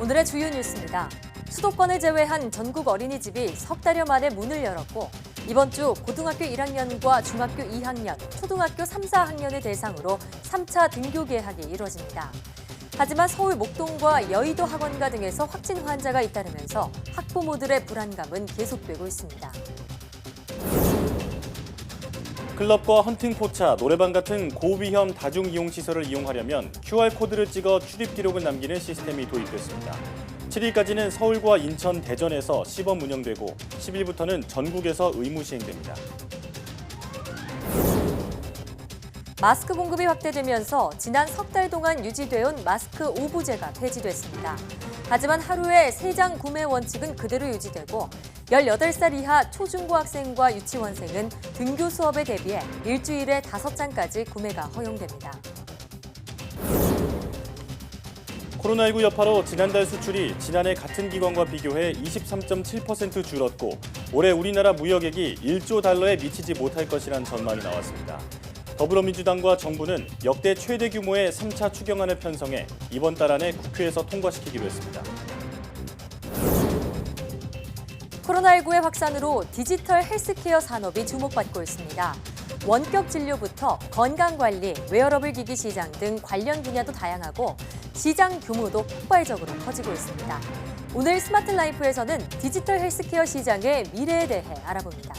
오늘의 주요 뉴스입니다. 수도권을 제외한 전국 어린이집이 석 달여 만에 문을 열었고 이번 주 고등학교 1학년과 중학교 2학년, 초등학교 3, 4학년을 대상으로 3차 등교 개학이 이뤄집니다. 하지만 서울 목동과 여의도 학원가 등에서 확진 환자가 잇따르면서 학부모들의 불안감은 계속되고 있습니다. 클럽과 헌팅 포차, 노래방 같은 고위험 다중이용시설을 이용하려면 QR코드를 찍어 출입 기록을 남기는 시스템이 도입됐습니다. 7일까지는 서울과 인천, 대전에서 시범 운영되고 10일부터는 전국에서 의무 시행됩니다. 마스크 공급이 확대되면서 지난 석 달 동안 유지돼온 마스크 오부제가 폐지됐습니다. 하지만 하루에 3장 구매 원칙은 그대로 유지되고 18살 이하 초중고학생과 유치원생은 등교 수업에 대비해 일주일에 5장까지 구매가 허용됩니다. 코로나19 여파로 지난달 수출이 지난해 같은 기간과 비교해 23.7% 줄었고 올해 우리나라 무역액이 1조 달러에 미치지 못할 것이란 전망이 나왔습니다. 더불어민주당과 정부는 역대 최대 규모의 3차 추경안을 편성해 이번 달 안에 국회에서 통과시키기로 했습니다. 코로나19의 확산으로 디지털 헬스케어 산업이 주목받고 있습니다. 원격 진료부터 건강관리, 웨어러블 기기 시장 등 관련 분야도 다양하고 시장 규모도 폭발적으로 커지고 있습니다. 오늘 스마트 라이프에서는 디지털 헬스케어 시장의 미래에 대해 알아봅니다.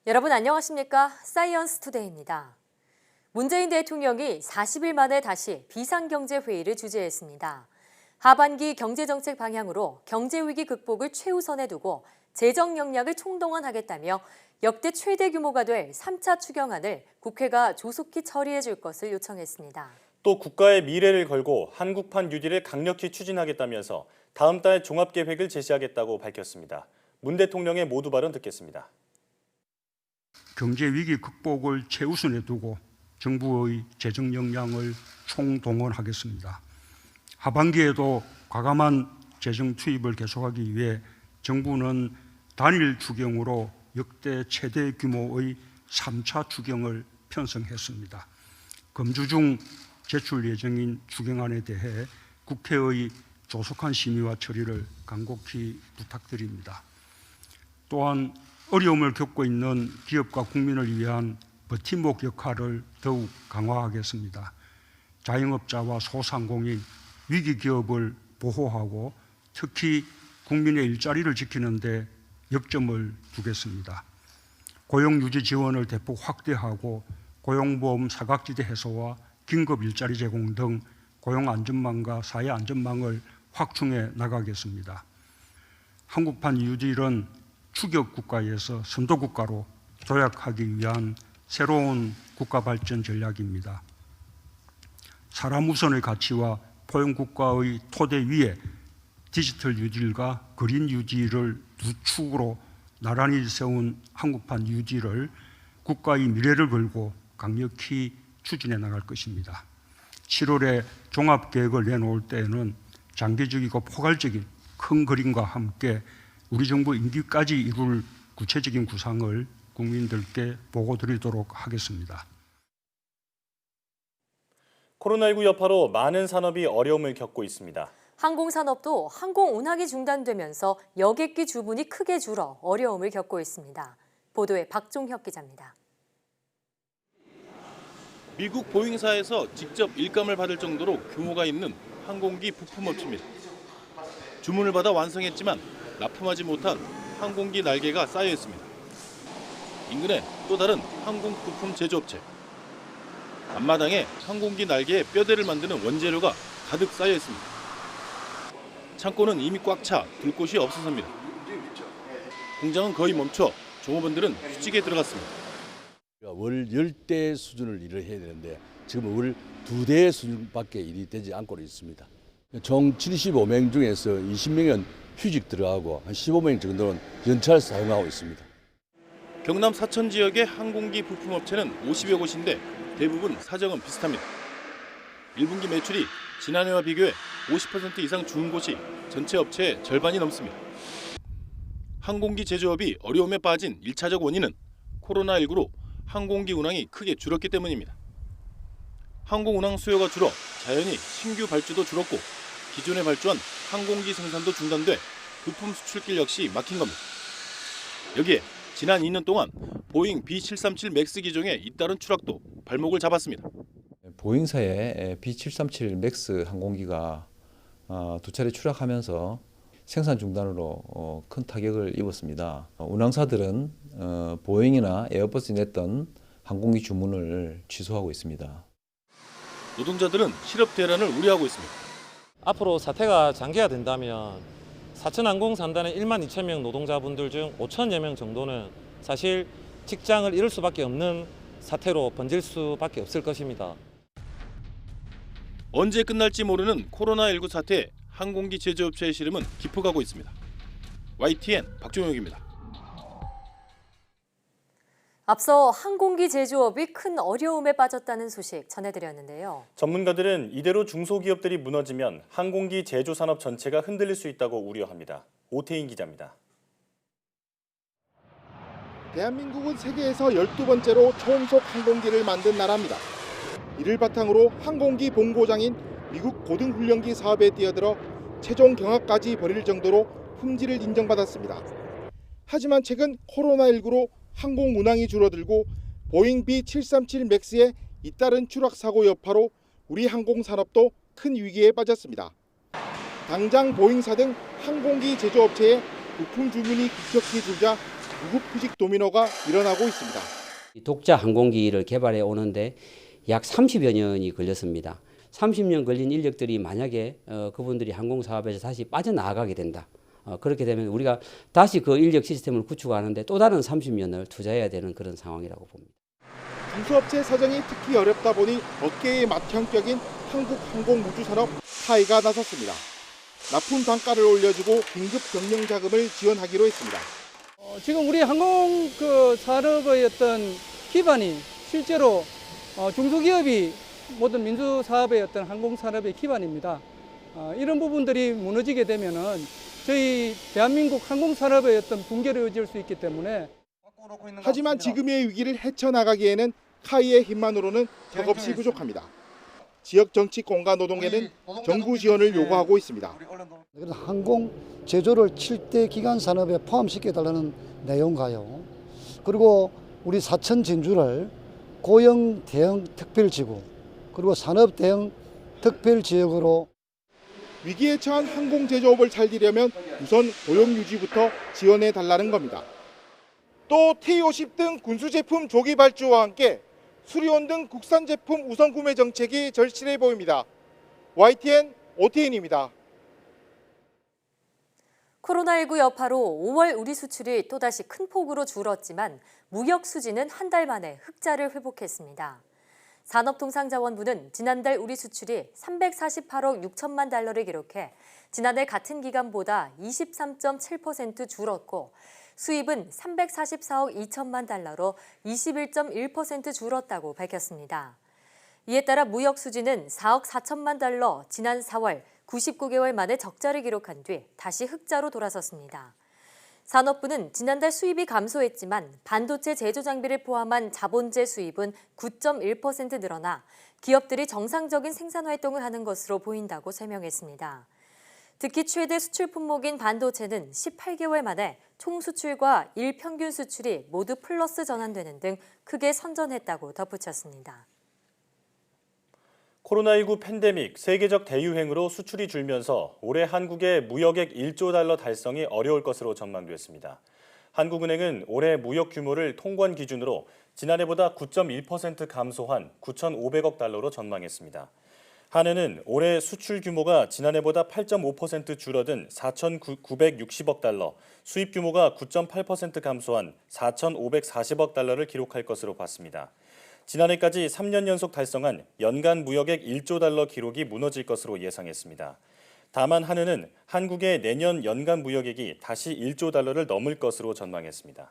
여러분 안녕하십니까? 사이언스 투데이입니다. 문재인 대통령이 40일 만에 다시 비상경제회의를 주재했습니다. 하반기 경제정책 방향으로 경제위기 극복을 최우선에 두고 재정 역량을 총동원하겠다며 역대 최대 규모가 될 3차 추경안을 국회가 조속히 처리해 줄 것을 요청했습니다. 또 국가의 미래를 걸고 한국판 뉴딜을 강력히 추진하겠다면서 다음 달 종합계획을 제시하겠다고 밝혔습니다. 문 대통령의 모두 발언 듣겠습니다. 경제위기 극복을 최우선에 두고 정부의 재정 역량을 총동원하겠습니다. 하반기에도 과감한 재정 투입을 계속하기 위해 정부는 단일 추경으로 역대 최대 규모의 3차 추경을 편성했습니다. 금주 중 제출 예정인 추경안에 대해 국회의 조속한 심의와 처리를 간곡히 부탁드립니다. 또한 어려움을 겪고 있는 기업과 국민을 위한 버팀목 역할을 더욱 강화하겠습니다. 자영업자와 소상공인, 위기 기업을 보호하고 특히 국민의 일자리를 지키는 데 역점을 두겠습니다. 고용유지 지원을 대폭 확대하고 고용보험 사각지대 해소와 긴급 일자리 제공 등 고용안전망과 사회안전망을 확충해 나가겠습니다. 한국판 뉴딜은 추격 국가에서 선도 국가로 도약하기 위한 새로운 국가 발전 전략입니다. 사람 우선의 가치와 포용 국가의 토대 위에 디지털 뉴딜과 그린 뉴딜을 두 축으로 나란히 세운 한국판 뉴딜을 국가의 미래를 걸고 강력히 추진해 나갈 것입니다. 7월에 종합계획을 내놓을 때에는 장기적이고 포괄적인 큰 그림과 함께 우리 정부 임기까지 이룰 구체적인 구상을 국민들께 보고드리도록 하겠습니다. 코로나19 여파로 많은 산업이 어려움을 겪고 있습니다. 항공산업도 항공 운항이 중단되면서 여객기 주문이 크게 줄어 어려움을 겪고 있습니다. 보도에 박종혁 기자입니다. 미국 보잉사에서 직접 일감을 받을 정도로 규모가 있는 항공기 부품업체입니다. 주문을 받아 완성했지만 납품하지 못한 항공기 날개가 쌓여 있습니다. 인근에 또 다른 항공 부품 제조업체. 앞마당에 항공기 날개에 뼈대를 만드는 원재료가 가득 쌓여 있습니다. 창고는 이미 꽉 차 둘 곳이 없어서입니다. 공장은 거의 멈춰 종업원들은 휴직에 들어갔습니다. 월 10대 수준을 일을 해야 되는데 지금 월 2대 수준밖에 일이 되지 않고 있습니다. 총 75명 중에서 20명은 휴직 들어가고 한 15명 정도는 연차를 사용하고 있습니다. 경남 사천 지역의 항공기 부품업체는 50여 곳인데 대부분 사정은 비슷합니다. 1분기 매출이 지난해와 비교해 50% 이상 준 곳이 전체 업체의 절반이 넘습니다. 항공기 제조업이 어려움에 빠진 1차적 원인은 코로나19로 항공기 운항이 크게 줄었기 때문입니다. 항공 운항 수요가 줄어 자연히 신규 발주도 줄었고 기존에 발주한 항공기 생산도 중단돼 부품 수출길 역시 막힌 겁니다. 여기에 지난 2년 동안 보잉 B737 맥스 기종의 잇따른 추락도 발목을 잡았습니다. 보잉사의 B737 맥스 항공기가 두 차례 추락하면서 생산 중단으로 큰 타격을 입었습니다. 운항사들은 보잉이나 에어버스에 냈던 항공기 주문을 취소하고 있습니다. 노동자들은 실업 대란을 우려하고 있습니다. 앞으로 사태가 장기화된다면 사천항공산단의 1만 2천 명 노동자분들 중 5천여 명 정도는 사실 직장을 잃을 수밖에 없는 사태로 번질 수밖에 없을 것입니다. 언제 끝날지 모르는 코로나19 사태에 항공기 제조업체의 시름은 깊어가고 있습니다. YTN 박종혁입니다. 앞서 항공기 제조업이 큰 어려움에 빠졌다는 소식 전해드렸는데요. 전문가들은 이대로 중소기업들이 무너지면 항공기 제조 산업 전체가 흔들릴 수 있다고 우려합니다. 오태인 기자입니다. 대한민국은 세계에서 12번째로 초음속 항공기를 만든 나라입니다. 이를 바탕으로 항공기 본고장인 미국 고등훈련기 사업에 뛰어들어 최종 경합까지 벌일 정도로 품질을 인정받았습니다. 하지만 최근 코로나19로 항공 운항이 줄어들고 보잉 B737 맥스의 잇따른 추락 사고 여파로 우리 항공 산업도 큰 위기에 빠졌습니다. 당장 보잉사 등 항공기 제조업체의 부품 주문이 급격히 줄자 무급휴직 도미노가 일어나고 있습니다. 독자 항공기를 개발해 오는데 약 30여 년이 걸렸습니다. 30년 걸린 인력들이 만약에 그분들이 항공사업에서 다시 빠져나가게 된다. 그렇게 되면 우리가 다시 그 인력 시스템을 구축하는데 또 다른 30년을 투자해야 되는 그런 상황이라고 봅니다. 중소업체 사정이 특히 어렵다 보니 업계의 맏형격인 한국항공우주산업 카이가 나섰습니다. 납품 단가를 올려주고 긴급 경영 자금을 지원하기로 했습니다. 지금 우리 항공 산업의 어떤 기반이 실제로 중소기업이 모든 민주사업의 어떤 항공산업의 기반입니다. 이런 부분들이 무너지게 되면은 저희 대한민국 항공산업의 어떤 붕괴를 의지할 수 있기 때문에. 하지만 지금의 위기를 헤쳐나가기에는 카이의 힘만으로는 턱없이 부족합니다. 지역 정치권과 노동계는 정부 지원을 요구하고 있습니다. 항공 제조를 7대 기간 산업에 포함시켜달라는 내용과요. 그리고 우리 사천 진주를 고용 대형 특별지구 그리고 산업 대형 특별지역으로. 위기에 처한 항공 제조업을 살리려면 우선 고용 유지부터 지원해 달라는 겁니다. 또 T-50 등 군수 제품 조기 발주와 함께 수리온 등 국산 제품 우선 구매 정책이 절실해 보입니다. YTN 오태인입니다. 코로나19 여파로 5월 우리 수출이 또다시 큰 폭으로 줄었지만 무역 수지는 한 달 만에 흑자를 회복했습니다. 산업통상자원부는 지난달 우리 수출이 348억 6천만 달러를 기록해 지난해 같은 기간보다 23.7% 줄었고 수입은 344억 2천만 달러로 21.1% 줄었다고 밝혔습니다. 이에 따라 무역 수지는 4억 4천만 달러 지난 4월 99개월 만에 적자를 기록한 뒤 다시 흑자로 돌아섰습니다. 산업부는 지난달 수입이 감소했지만 반도체 제조 장비를 포함한 자본재 수입은 9.1% 늘어나 기업들이 정상적인 생산 활동을 하는 것으로 보인다고 설명했습니다. 특히 최대 수출 품목인 반도체는 18개월 만에 총 수출과 일평균 수출이 모두 플러스 전환되는 등 크게 선전했다고 덧붙였습니다. 코로나19 팬데믹 세계적 대유행으로 수출이 줄면서 올해 한국의 무역액 1조 달러 달성이 어려울 것으로 전망됐습니다. 한국은행은 올해 무역 규모를 통관 기준으로 지난해보다 9.1% 감소한 9,500억 달러로 전망했습니다. 한은은 올해 수출 규모가 지난해보다 8.5% 줄어든 4,960억 달러, 수입 규모가 9.8% 감소한 4,540억 달러를 기록할 것으로 봤습니다. 지난해까지 3년 연속 달성한 연간 무역액 1조 달러 기록이 무너질 것으로 예상했습니다. 다만 한은은 한국의 내년 연간 무역액이 다시 1조 달러를 넘을 것으로 전망했습니다.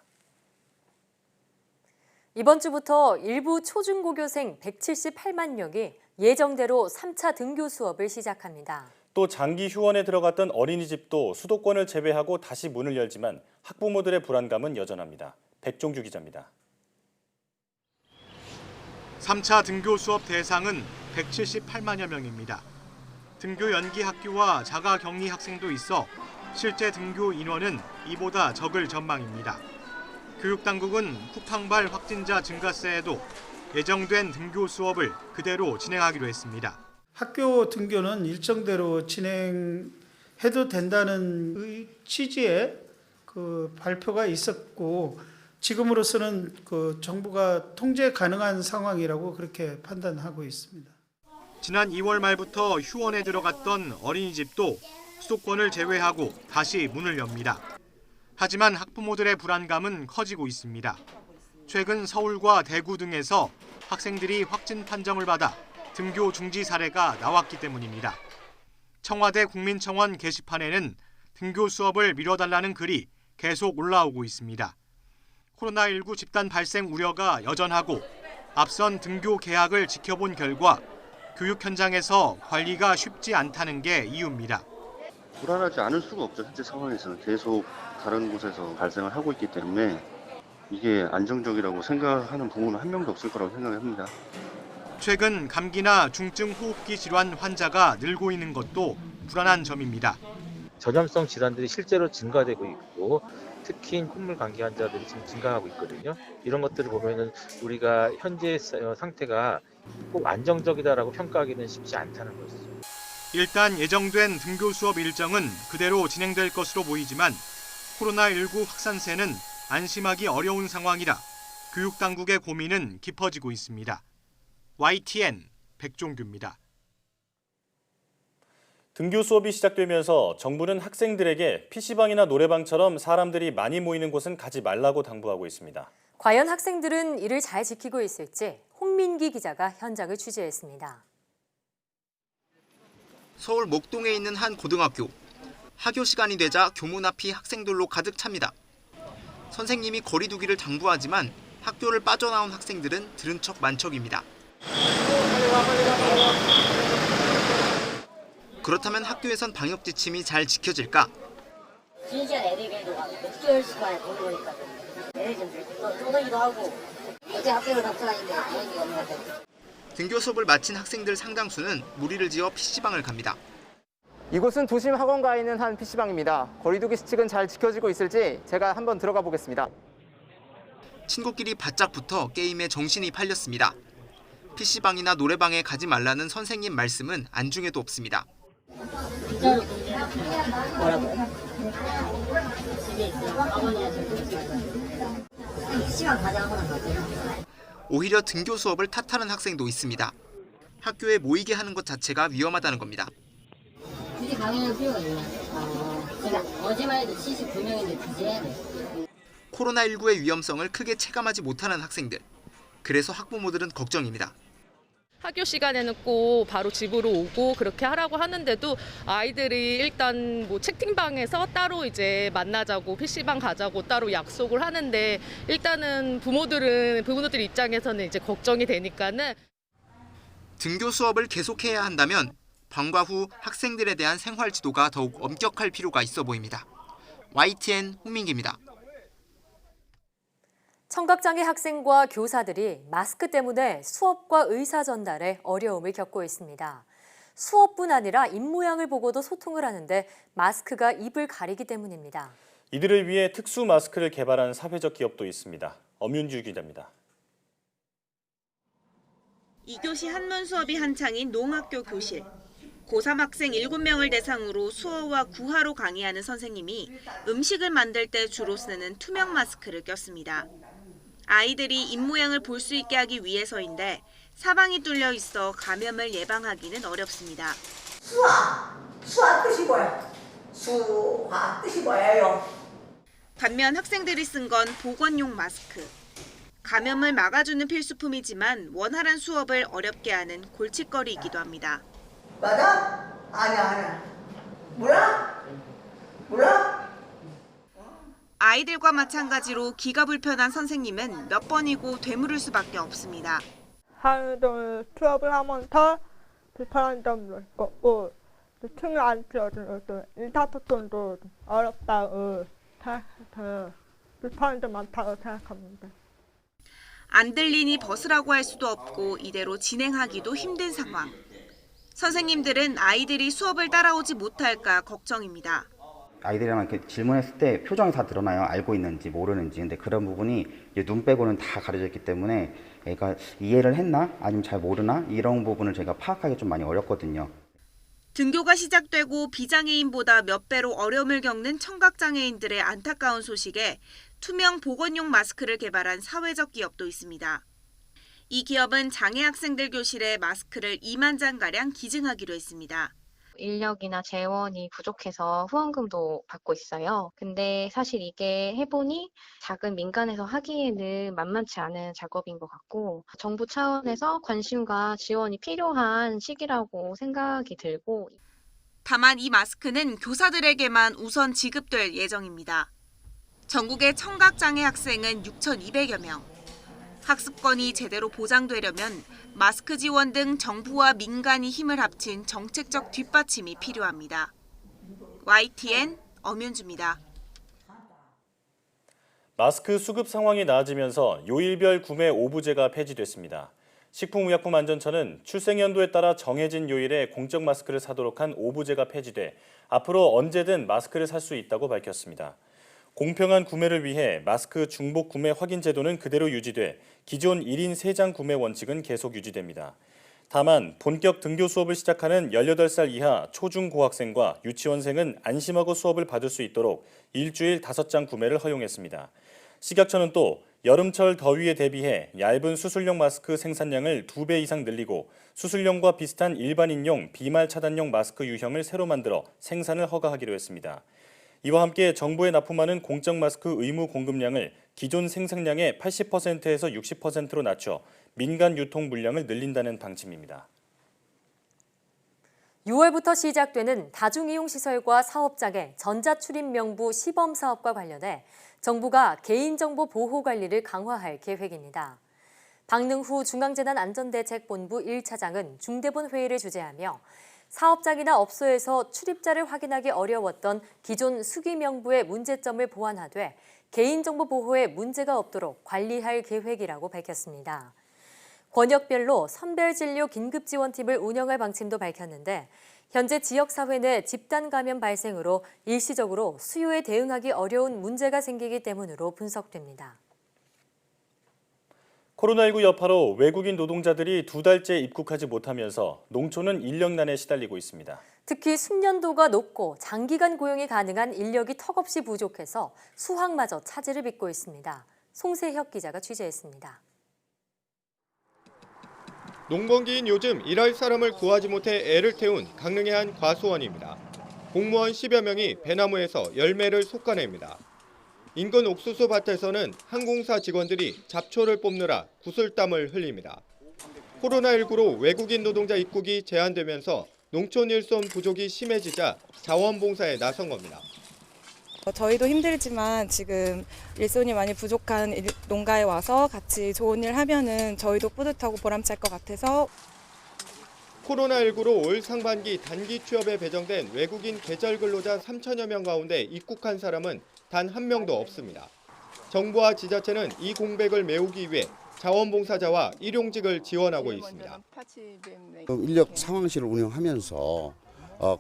이번 주부터 일부 초중고교생 178만 명이 예정대로 3차 등교 수업을 시작합니다. 또 장기 휴원에 들어갔던 어린이집도 수도권을 제외하고 다시 문을 열지만 학부모들의 불안감은 여전합니다. 백종규 기자입니다. 3차 등교 수업 대상은 178만여 명입니다. 등교 연기 학교와 자가 격리 학생도 있어 실제 등교 인원은 이보다 적을 전망입니다. 교육당국은 쿠팡발 확진자 증가세에도 예정된 등교 수업을 그대로 진행하기로 했습니다. 학교 등교는 일정대로 진행해도 된다는 취지의 발표가 있었고 지금으로서는 정부가 통제 가능한 상황이라고 그렇게 판단하고 있습니다. 지난 2월 말부터 휴원에 들어갔던 어린이집도 수도권을 제외하고 다시 문을 엽니다. 하지만 학부모들의 불안감은 커지고 있습니다. 최근 서울과 대구 등에서 학생들이 확진 판정을 받아 등교 중지 사례가 나왔기 때문입니다. 청와대 국민청원 게시판에는 등교 수업을 미뤄달라는 글이 계속 올라오고 있습니다. 코로나19 집단 발생 우려가 여전하고 앞선 등교 개학을 지켜본 결과 교육 현장에서 관리가 쉽지 않다는 게 이유입니다. 불안하지 않을 수가 없죠. 현재 상황에서는 계속 다른 곳에서 발생을 하고 있기 때문에 이게 안정적이라고 생각하는 부모는 한 명도 없을 거라고 생각합니다. 최근 감기나 중증 호흡기 질환 환자가 늘고 있는 것도 불안한 점입니다. 전염성 질환들이 실제로 증가되고 있고 특히 콧물 감기 환자들이 지금 증가하고 있거든요. 이런 것들을 보면은 우리가 현재 상태가 꼭 안정적이다라고 평가하기는 쉽지 않다는 것이죠. 일단 예정된 등교 수업 일정은 그대로 진행될 것으로 보이지만 코로나19 확산세는 안심하기 어려운 상황이라 교육당국의 고민은 깊어지고 있습니다. YTN 백종규입니다. 등교 수업이 시작되면서 정부는 학생들에게 PC방이나 노래방처럼 사람들이 많이 모이는 곳은 가지 말라고 당부하고 있습니다. 과연 학생들은 이를 잘 지키고 있을지 홍민기 기자가 현장을 취재했습니다. 서울 목동에 있는 한 고등학교. 하교 시간이 되자 교문 앞이 학생들로 가득 찹니다. 선생님이 거리 두기를 당부하지만 학교를 빠져나온 학생들은 들은 척 만척입니다. 그렇다면 학교에선 방역 지침이 잘 지켜질까? 쉬는 시간 애들이 그래도 특별 시간에 보는 거니까 애들이 좀 쪼들기도 하고 어제 학교를 답장하는데 그런 게 없는 것 같아요. 등교 수업을 마친 학생들 상당수는 무리를 지어 PC방을 갑니다. 이곳은 도심 학원가에 있는 한 PC방입니다. 거리두기 수칙은 잘 지켜지고 있을지 제가 한번 들어가 보겠습니다. 친구끼리 바짝 붙어 게임에 정신이 팔렸습니다. PC방이나 노래방에 가지 말라는 선생님 말씀은 안중에도 없습니다. 오히려 등교 수업을 탓하는 학생도 있습니다. 학교에 모이게 하는 것 자체가 위험하다는 겁니다. 굳이 강연할 필요가 있나? 제가 어제만 해도 79명인데 굳이 해야 돼. 코로나19의 위험성을 크게 체감하지 못하는 학생들. 그래서 학부모들은 걱정입니다. 학교 시간에는 꼭 바로 집으로 오고 그렇게 하라고 하는데도 아이들이 일단 뭐 채팅방에서 따로 이제 만나자고 PC방 가자고 따로 약속을 하는데 일단은 부모들 입장에서는 이제 걱정이 되니까는 등교 수업을 계속해야 한다면 방과 후 학생들에 대한 생활 지도가 더욱 엄격할 필요가 있어 보입니다. YTN 홍민기입니다. 청각장애 학생과 교사들이 마스크 때문에 수업과 의사 전달에 어려움을 겪고 있습니다. 수업뿐 아니라 입모양을 보고도 소통을 하는데 마스크가 입을 가리기 때문입니다. 이들을 위해 특수 마스크를 개발한 사회적 기업도 있습니다. 엄윤주 기자입니다. 2교시 한문 수업이 한창인 농학교 교실. 고3 학생 7명을 대상으로 수어와 구화로 강의하는 선생님이 음식을 만들 때 주로 쓰는 투명 마스크를 꼈습니다. 아이들이 입모양을 볼 수 있게 하기 위해서인데 사방이 뚫려 있어 감염을 예방하기는 어렵습니다. 수화 뜻이 뭐야? 수화 뜻이 뭐예요? 반면 학생들이 쓴 건 보건용 마스크. 감염을 막아주는 필수품이지만 원활한 수업을 어렵게 하는 골칫거리이기도 합니다. 맞아? 아니야. 몰라? 아이들과 마찬가지로 귀가 불편한 선생님은 몇 번이고 되물을 수밖에 없습니다. 하루 종일 수업을 하면서 불편한 점도 있고 춤을 안 춰줘서 일타소통도 어렵다고 생각해서 불편도 많다고 생각합니다. 안 들리니 벗으라고 할 수도 없고 이대로 진행하기도 힘든 상황. 선생님들은 아이들이 수업을 따라오지 못할까 걱정입니다. 아이들이랑 이렇게 질문했을 때 표정이 다 드러나요. 알고 있는지 모르는지. 근데 그런 부분이 이제 눈 빼고는 다 가려져 있기 때문에 애가 이해를 했나 아니면 잘 모르나 이런 부분을 제가 파악하기 좀 많이 어렵거든요. 등교가 시작되고 비장애인보다 몇 배로 어려움을 겪는 청각장애인들의 안타까운 소식에 투명 보건용 마스크를 개발한 사회적 기업도 있습니다. 이 기업은 장애 학생들 교실에 마스크를 2만 장가량 기증하기로 했습니다. 인력이나 재원이 부족해서 후원금도 받고 있어요. 근데 사실 이게 해보니 작은 민간에서 하기에는 만만치 않은 작업인 것 같고 정부 차원에서 관심과 지원이 필요한 시기라고 생각이 들고 다만 이 마스크는 교사들에게만 우선 지급될 예정입니다. 전국의 청각장애 학생은 6,200여 명. 학습권이 제대로 보장되려면 마스크 지원 등 정부와 민간이 힘을 합친 정책적 뒷받침이 필요합니다. YTN 엄윤주입니다. 마스크 수급 상황이 나아지면서 요일별 구매 오부제가 폐지됐습니다. 식품의약품안전처는 출생연도에 따라 정해진 요일에 공적 마스크를 사도록 한 오부제가 폐지돼 앞으로 언제든 마스크를 살 수 있다고 밝혔습니다. 공평한 구매를 위해 마스크 중복 구매 확인 제도는 그대로 유지돼 기존 1인 3장 구매 원칙은 계속 유지됩니다. 다만 본격 등교 수업을 시작하는 18살 이하 초중고학생과 유치원생은 안심하고 수업을 받을 수 있도록 일주일 5장 구매를 허용했습니다. 식약처는 또 여름철 더위에 대비해 얇은 수술용 마스크 생산량을 2배 이상 늘리고 수술용과 비슷한 일반인용 비말 차단용 마스크 유형을 새로 만들어 생산을 허가하기로 했습니다. 이와 함께 정부에 납품하는 공적 마스크 의무 공급량을 기존 생산량의 80%에서 60%로 낮춰 민간 유통 물량을 늘린다는 방침입니다. 6월부터 시작되는 다중이용시설과 사업장의 전자출입 명부 시범 사업과 관련해 정부가 개인정보 보호 관리를 강화할 계획입니다. 박능후 중앙재난안전대책본부 1차장은 중대본 회의를 주재하며 사업장이나 업소에서 출입자를 확인하기 어려웠던 기존 수기 명부의 문제점을 보완하되 개인정보 보호에 문제가 없도록 관리할 계획이라고 밝혔습니다. 권역별로 선별진료 긴급지원팀을 운영할 방침도 밝혔는데 현재 지역사회 내 집단 감염 발생으로 일시적으로 수요에 대응하기 어려운 문제가 생기기 때문으로 분석됩니다. 코로나19 여파로 외국인 노동자들이 2달째 입국하지 못하면서 농촌은 인력난에 시달리고 있습니다. 특히 숙련도가 높고 장기간 고용이 가능한 인력이 턱없이 부족해서 수확마저 차질을 빚고 있습니다. 송세혁 기자가 취재했습니다. 농번기인 요즘 일할 사람을 구하지 못해 애를 태운 강릉의 한 과수원입니다. 공무원 10여 명이 배나무에서 열매를 솎아냅니다. 인근 옥수수 밭에서는 항공사 직원들이 잡초를 뽑느라 구슬땀을 흘립니다. 코로나19로 외국인 노동자 입국이 제한되면서 농촌 일손 부족이 심해지자 자원봉사에 나선 겁니다. 저희도 힘들지만 지금 일손이 많이 부족한 농가에 와서 같이 좋은 일 하면은 저희도 뿌듯하고 보람찰 것 같아서. 코로나19로 올 상반기 단기 취업에 배정된 외국인 계절 근로자 3천여 명 가운데 입국한 사람은 단 한 명도 없습니다. 정부와 지자체는 이 공백을 메우기 위해 자원봉사자와 일용직을 지원하고 있습니다. 인력 상황실을 운영하면서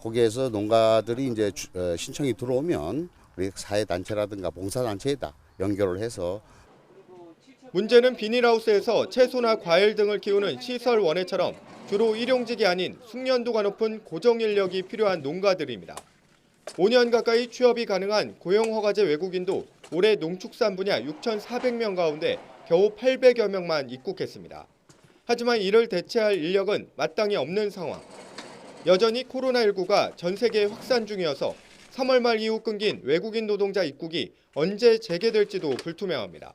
거기에서 농가들이 이제 신청이 들어오면 우리 사회단체라든가 봉사단체에다 연결을 해서. 문제는 비닐하우스에서 채소나 과일 등을 키우는 시설 원예처럼 주로 일용직이 아닌 숙련도가 높은 고정 인력이 필요한 농가들입니다. 5년 가까이 취업이 가능한 고용허가제 외국인도 올해 농축산 분야 6,400명 가운데 겨우 800여 명만 입국했습니다. 하지만 이를 대체할 인력은 마땅히 없는 상황. 여전히 코로나19가 전 세계에 확산 중이어서 3월 말 이후 끊긴 외국인 노동자 입국이 언제 재개될지도 불투명합니다.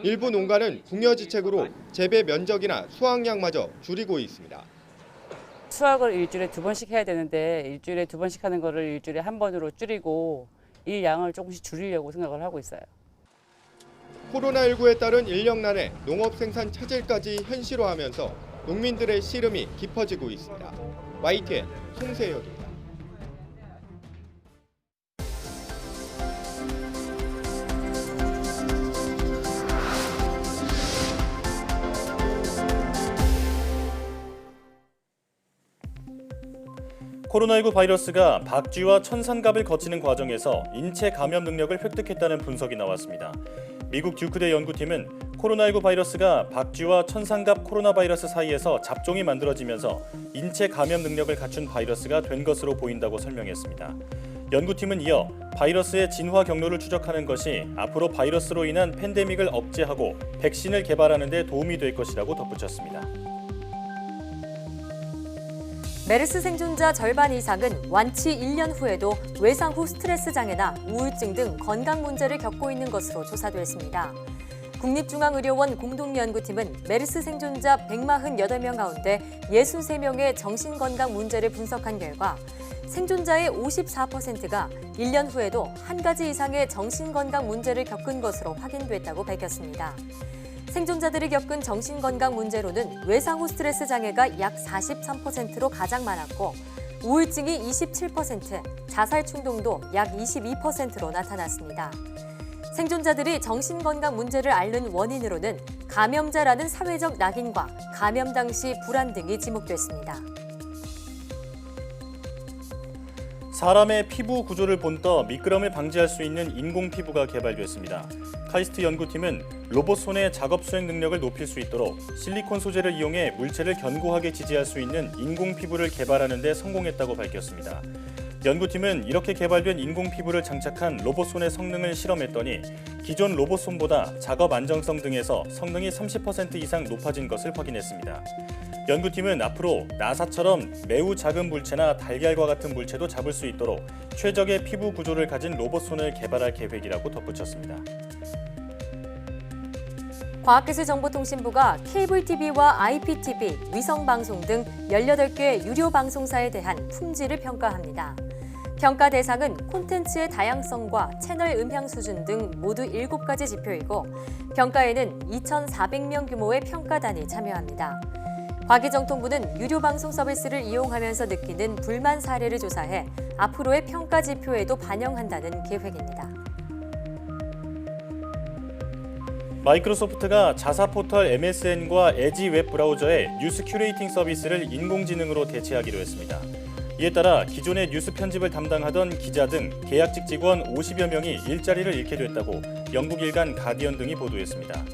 일부 농가는 궁여지책으로 재배 면적이나 수확량마저 줄이고 있습니다. 수확을 일주일에 2번씩 해야 되는데 일주일에 2번씩 하는 거를 일주일에 1번으로 줄이고 일 양을 조금씩 줄이려고 생각을 하고 있어요. 코로나19에 따른 인력난에 농업 생산 차질까지 현실화하면서 농민들의 시름이 깊어지고 있습니다. YTN 송세혁입니다. 코로나19 바이러스가 박쥐와 천상갑을 거치는 과정에서 인체 감염 능력을 획득했다는 분석이 나왔습니다. 미국 듀크대 연구팀은 코로나19 바이러스가 박쥐와 천상갑 코로나 바이러스 사이에서 잡종이 만들어지면서 인체 감염 능력을 갖춘 바이러스가 된 것으로 보인다고 설명했습니다. 연구팀은 이어 바이러스의 진화 경로를 추적하는 것이 앞으로 바이러스로 인한 팬데믹을 억제하고 백신을 개발하는 데 도움이 될 것이라고 덧붙였습니다. 메르스 생존자 절반 이상은 완치 1년 후에도 외상 후 스트레스 장애나 우울증 등 건강 문제를 겪고 있는 것으로 조사됐습니다. 국립중앙의료원 공동연구팀은 메르스 생존자 148명 가운데 63명의 정신건강 문제를 분석한 결과 생존자의 54%가 1년 후에도 한 가지 이상의 정신건강 문제를 겪은 것으로 확인됐다고 밝혔습니다. 생존자들이 겪은 정신건강 문제로는 외상 후 스트레스 장애가 약 43%로 가장 많았고 우울증이 27%, 자살 충동도 약 22%로 나타났습니다. 생존자들이 정신건강 문제를 앓는 원인으로는 감염자라는 사회적 낙인과 감염 당시 불안 등이 지목됐습니다. 사람의 피부 구조를 본떠 미끄럼을 방지할 수 있는 인공 피부가 개발됐습니다. 카이스트 연구팀은 로봇 손의 작업 수행 능력을 높일 수 있도록 실리콘 소재를 이용해 물체를 견고하게 지지할 수 있는 인공 피부를 개발하는 데 성공했다고 밝혔습니다. 연구팀은 이렇게 개발된 인공 피부를 장착한 로봇 손의 성능을 실험했더니 기존 로봇 손보다 작업 안정성 등에서 성능이 30% 이상 높아진 것을 확인했습니다. 연구팀은 앞으로 나사처럼 매우 작은 물체나 달걀과 같은 물체도 잡을 수 있도록 최적의 피부 구조를 가진 로봇 손을 개발할 계획이라고 덧붙였습니다. 과학기술정보통신부가 케이블 TV와 IPTV, 위성방송 등 18개 유료 방송사에 대한 품질을 평가합니다. 평가 대상은 콘텐츠의 다양성과 채널 음향 수준 등 모두 7가지 지표이고 평가에는 2,400명 규모의 평가단이 참여합니다. 과기정통부는 유료 방송 서비스를 이용하면서 느끼는 불만 사례를 조사해 앞으로의 평가 지표에도 반영한다는 계획입니다. 마이크로소프트가 자사 포털 MSN과 에지 웹 브라우저의 뉴스 큐레이팅 서비스를 인공지능으로 대체하기로 했습니다. 이에 따라 기존의 뉴스 편집을 담당하던 기자 등 계약직 직원 50여 명이 일자리를 잃게 됐다고 영국 일간 가디언 등이 보도했습니다.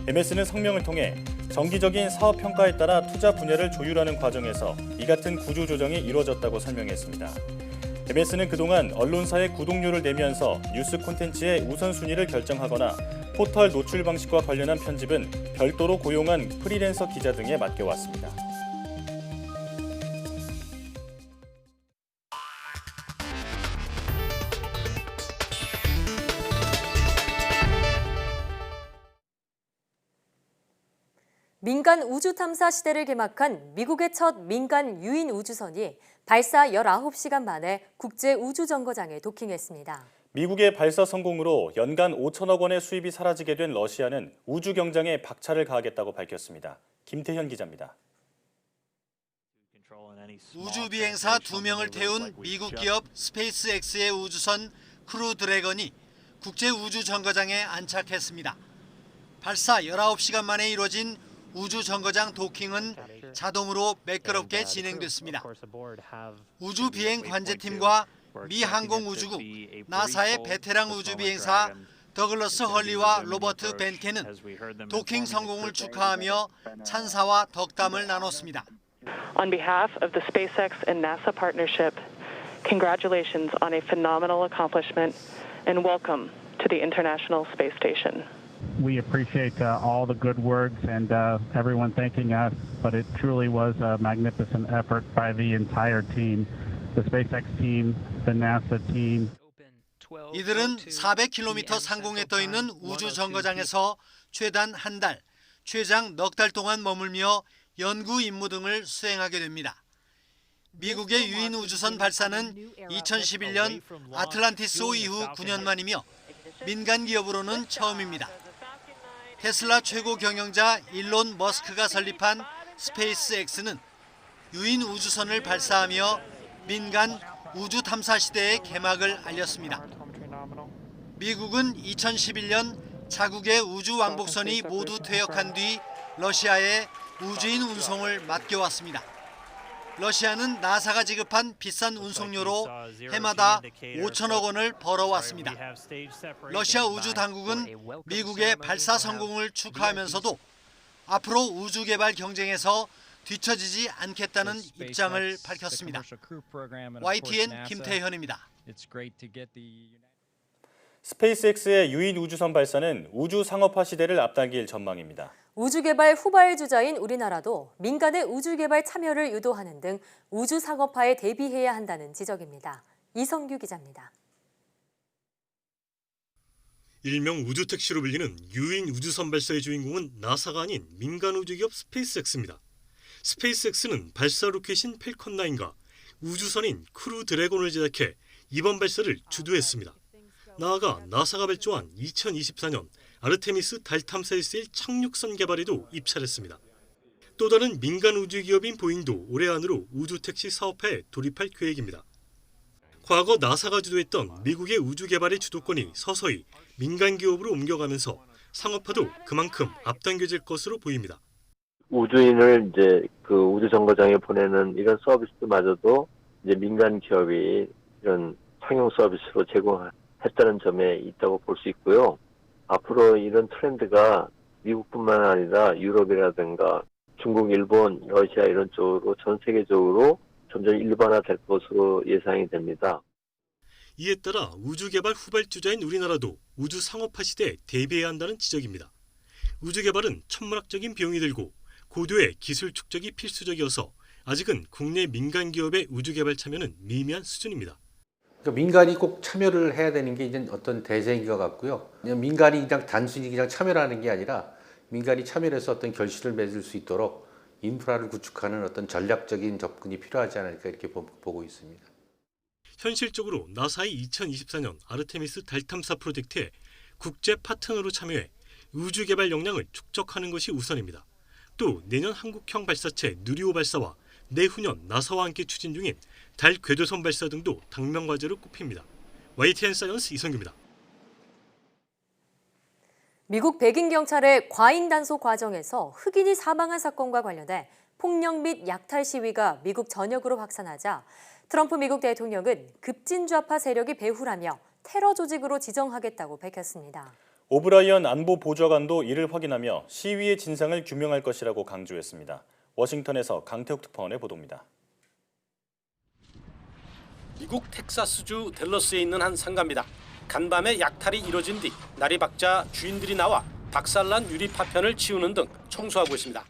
MS는 성명을 통해 정기적인 사업 평가에 따라 투자 분야를 조율하는 과정에서 이 같은 구조 조정이 이루어졌다고 설명했습니다. MS는 그동안 언론사에 구독료를 내면서 뉴스 콘텐츠의 우선순위를 결정하거나 포털 노출 방식과 관련한 편집은 별도로 고용한 프리랜서 기자 등에 맡겨왔습니다. 민간 우주 탐사 시대를 개막한 미국의 첫 민간 유인 우주선이 발사 19시간 만에 국제 우주 정거장에 도킹했습니다. 미국의 발사 성공으로 연간 5천억 원의 수입이 사라지게 된 러시아는 우주 경쟁에 박차를 가하겠다고 밝혔습니다. 김태현 기자입니다. 우주 비행사 2명을 태운 미국 기업 스페이스X의 우주선 크루 드래건이 국제 우주 정거장에 안착했습니다. 발사 19시간 만에 이루어진 우주 정거장 도킹은 자동으로 매끄럽게 진행됐습니다. 우주 비행 관제팀과 미 항공우주국, 나사의 베테랑 우주비행사 더글러스 헐리와 로버트 벤케는 도킹 성공을 축하하며 찬사와 덕담을 나눴습니다. On behalf of the SpaceX and NASA partnership, congratulations on a phenomenal accomplishment and welcome to the International Space Station. We appreciate all the good words and everyone thanking us, but it truly was a magnificent effort by the entire team, the SpaceX team, the NASA team. 이들은 400km 상공에 떠 있는 우주 정거장에서 최단 한 달, 최장 넉 달 동안 머물며 연구 임무 등을 수행하게 됩니다. 미국의 유인 우주선 발사는 2011년 아틀란티스 호 이후 9년 만이며 민간 기업으로는 처음입니다. 테슬라 최고 경영자 일론 머스크가 설립한 스페이스X는 유인 우주선을 발사하며 민간 우주 탐사 시대의 개막을 알렸습니다. 미국은 2011년 자국의 우주 왕복선이 모두 퇴역한 뒤 러시아에 우주인 운송을 맡겨왔습니다. 러시아는 나사가 지급한 비싼 운송료로 해마다 5천억 원을 벌어왔습니다. 러시아 우주 당국은 미국의 발사 성공을 축하하면서도 앞으로 우주 개발 경쟁에서 뒤처지지 않겠다는 입장을 밝혔습니다. YTN 김태현입니다. 스페이스X의 유인 우주선 발사는 우주 상업화 시대를 앞당길 전망입니다. 우주개발 후발주자인 우리나라도 민간의 우주개발 참여를 유도하는 등 우주 상업화에 대비해야 한다는 지적입니다. 이성규 기자입니다. 일명 우주택시로 불리는 유인 우주선 발사의 주인공은 나사가 아닌 민간 우주기업 스페이스X입니다. 스페이스X는 발사 로켓인 펠컨9과 우주선인 크루 드래곤을 제작해 이번 발사를 주도했습니다. 나아가 나사가 발주한 2024년 아르테미스 달 탐사에 쓰일 착륙선 개발에도 입찰했습니다. 또 다른 민간 우주기업인 보잉도 올해 안으로 우주택시 사업화에 돌입할 계획입니다. 과거 나사가 주도했던 미국의 우주 개발의 주도권이 서서히 민간 기업으로 옮겨가면서 상업화도 그만큼 앞당겨질 것으로 보입니다. 우주인을 이제 그 우주 정거장에 보내는 이런 서비스마저도 이제 민간 기업이 이런 상용 서비스로 제공했다는 점에 있다고 볼 수 있고요. 앞으로 이런 트렌드가 미국뿐만 아니라 유럽이라든가 중국, 일본, 러시아 이런 쪽으로 전 세계적으로 점점 일반화될 것으로 예상이 됩니다. 이에 따라 우주 개발 후발주자인 우리나라도 우주 상업화 시대에 대비해야 한다는 지적입니다. 우주 개발은 천문학적인 비용이 들고 고도의 기술 축적이 필수적이어서 아직은 국내 민간 기업의 우주 개발 참여는 미미한 수준입니다. 그러니까 민간이 꼭 참여를 해야 되는 게 이제 어떤 대세인 것 같고요. 그냥 민간이 그냥 단순히 그냥 참여를 하는 게 아니라 민간이 참여를 해서 어떤 결실을 맺을 수 있도록 인프라를 구축하는 어떤 전략적인 접근이 필요하지 않을까 이렇게 보고 있습니다. 현실적으로 나사의 2024년 아르테미스 달 탐사 프로젝트에 국제 파트너로 참여해 우주 개발 역량을 축적하는 것이 우선입니다. 또 내년 한국형 발사체 누리호 발사와 내후년 나사와 함께 추진 중인 달 궤도선 발사 등도 당면 과제로 꼽힙니다. YTN 사이언스 이성규입니다. 미국 백인 경찰의 과잉 단속 과정에서 흑인이 사망한 사건과 관련해 폭력 및 약탈 시위가 미국 전역으로 확산하자 트럼프 미국 대통령은 급진좌파 세력이 배후라며 테러 조직으로 지정하겠다고 밝혔습니다. 오브라이언 안보보좌관도 이를 확인하며 시위의 진상을 규명할 것이라고 강조했습니다. 워싱턴에서 강태욱 특파원의 보도입니다. 미국 텍사스주 댈러스에 있는 한 상가입니다. 간밤에 약탈이 이뤄진 뒤 날이 밝자 주인들이 나와 박살난 유리 파편을 치우는 등 청소하고 있습니다.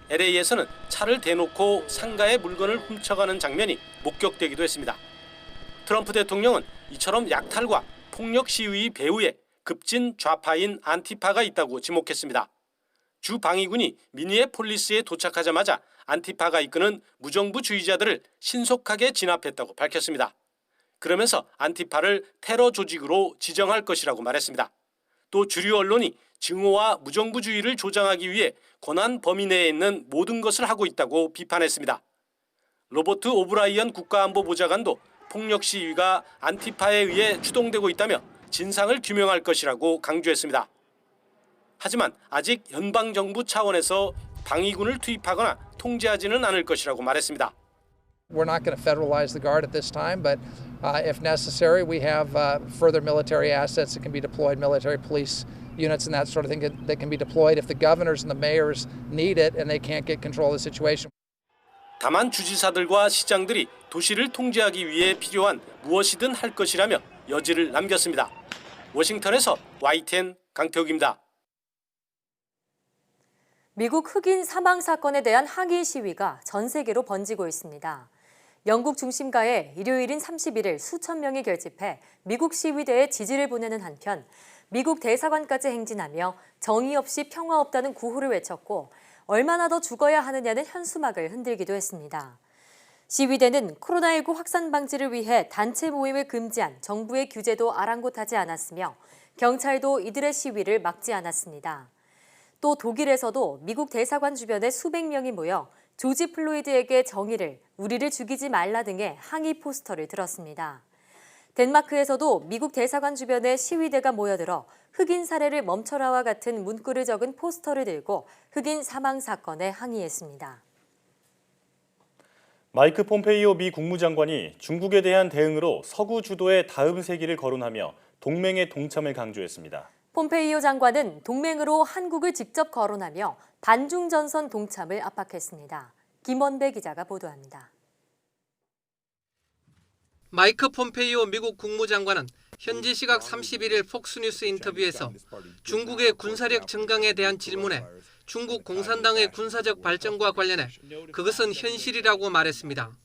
LA에서는 차를 대놓고 상가의 물건을 훔쳐가는 장면이 목격되기도 했습니다. 트럼프 대통령은 이처럼 약탈과 폭력 시위 배후에 급진 좌파인 안티파가 있다고 지목했습니다. 주 방위군이 미니애폴리스에 도착하자마자 안티파가 이끄는 무정부주의자들을 신속하게 진압했다고 밝혔습니다. 그러면서 안티파를 테러 조직으로 지정할 것이라고 말했습니다. 또 주류 언론이 증오와 무정부주의를 조장하기 위해 권한 범위 내에 있는 모든 것을 하고 있다고 비판했습니다. 로버트 오브라이언 국가안보보좌관도 폭력 시위가 안티파에 의해 추동되고 있다며 진상을 규명할 것이라고 강조했습니다. 하지만 아직 연방정부 차원에서 방위군을 투입하거나 통제하지는 않을 것이라고 말했습니다. We're not going to federalize the Guard at this time, but if necessary, we have further military assets that can be deployed, military police units and that sort of thing that can be deployed if the governors and the mayors need it and they can't get control of the situation. 다만 주지사들과 시장들이 도시를 통제하기 위해 필요한 무엇이든 할 것이라며 여지를 남겼습니다. 워싱턴에서 YTN 강태욱입니다. 미국 흑인 사망 사건에 대한 항의 시위가 전 세계로 번지고 있습니다. 영국 중심가에 일요일인 31일 수천 명이 결집해 미국 시위대에 지지를 보내는 한편 미국 대사관까지 행진하며 정의 없이 평화 없다는 구호를 외쳤고 얼마나 더 죽어야 하느냐는 현수막을 흔들기도 했습니다. 시위대는 코로나19 확산 방지를 위해 단체 모임을 금지한 정부의 규제도 아랑곳하지 않았으며 경찰도 이들의 시위를 막지 않았습니다. 또 독일에서도 미국 대사관 주변에 수백 명이 모여 조지 플로이드에게 정의를, 우리를 죽이지 말라 등의 항의 포스터를 들었습니다. 덴마크에서도 미국 대사관 주변에 시위대가 모여들어 흑인 살해를 멈춰라와 같은 문구를 적은 포스터를 들고 흑인 사망 사건에 항의했습니다. 마이크 폼페이오 미 국무장관이 중국에 대한 대응으로 서구 주도의 다음 세기를 거론하며 동맹의 동참을 강조했습니다. 폼페이오 장관은 동맹으로 한국을 직접 거론하며 반중 전선 동참을 압박했습니다. 김원배 기자가 보도합니다. 마이크 폼페이오 미국 국무장관은 현지 시각 31일 폭스뉴스 인터뷰에서 중국의 군사력 증강에 대한 질문에 중국 공산당의 군사적 발전과 관련해 그것은 현실이라고 말했습니다.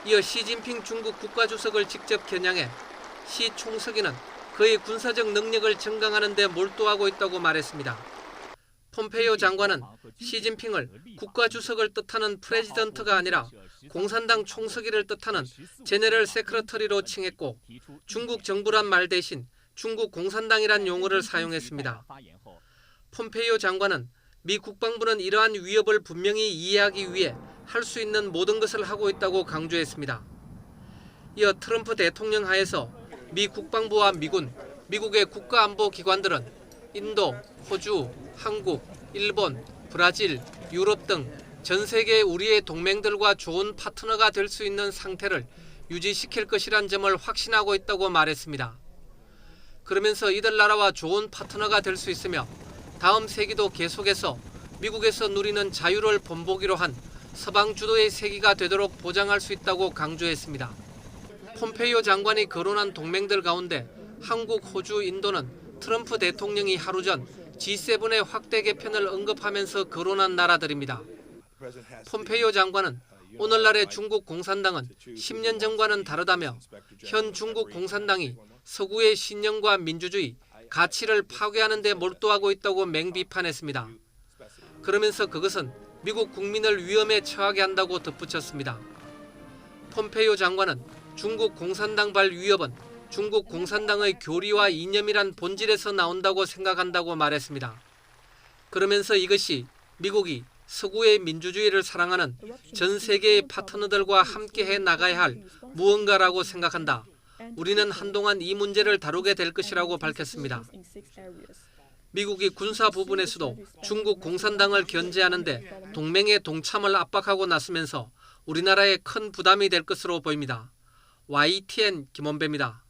이어 시진핑 중국 국가주석을 직접 겨냥해 시 총서기는 그의 군사적 능력을 증강하는 데 몰두하고 있다고 말했습니다. 폼페이오 장관은 시진핑을 국가주석을 뜻하는 프레지던트가 아니라 공산당 총서기를 뜻하는 제네럴 세크러터리로 칭했고 중국 정부란 말 대신 중국 공산당이란 용어를 사용했습니다. 폼페이오 장관은 미 국방부는 이러한 위협을 분명히 이해하기 위해 할 수 있는 모든 것을 하고 있다고 강조했습니다. 이어 트럼프 대통령 하에서 미 국방부와 미군, 미국의 국가안보기관들은 인도, 호주, 한국, 일본, 브라질, 유럽 등 전 세계 우리의 동맹들과 좋은 파트너가 될 수 있는 상태를 유지시킬 것이란 점을 확신하고 있다고 말했습니다. 그러면서 이들 나라와 좋은 파트너가 될 수 있으며 다음 세기도 계속해서 미국에서 누리는 자유를 본보기로 한 서방 주도의 세기가 되도록 보장할 수 있다고 강조했습니다. 폼페이오 장관이 거론한 동맹들 가운데 한국, 호주, 인도는 트럼프 대통령이 하루 전 G7의 확대 개편을 언급하면서 거론한 나라들입니다. 폼페이오 장관은 오늘날의 중국 공산당은 10년 전과는 다르다며 현 중국 공산당이 서구의 신념과 민주주의, 가치를 파괴하는 데 몰두하고 있다고 맹비판했습니다. 그러면서 그것은 미국 국민을 위험에 처하게 한다고 덧붙였습니다. 폼페이오 장관은 중국 공산당발 위협은 중국 공산당의 교리와 이념이란 본질에서 나온다고 생각한다고 말했습니다. 그러면서 이것이 미국이 서구의 민주주의를 사랑하는 전 세계의 파트너들과 함께해 나가야 할 무언가라고 생각한다. 우리는 한동안 이 문제를 다루게 될 것이라고 밝혔습니다. 미국이 군사 부분에서도 중국 공산당을 견제하는데 동맹의 동참을 압박하고 나서면서 우리나라에 큰 부담이 될 것으로 보입니다. YTN 김원배입니다.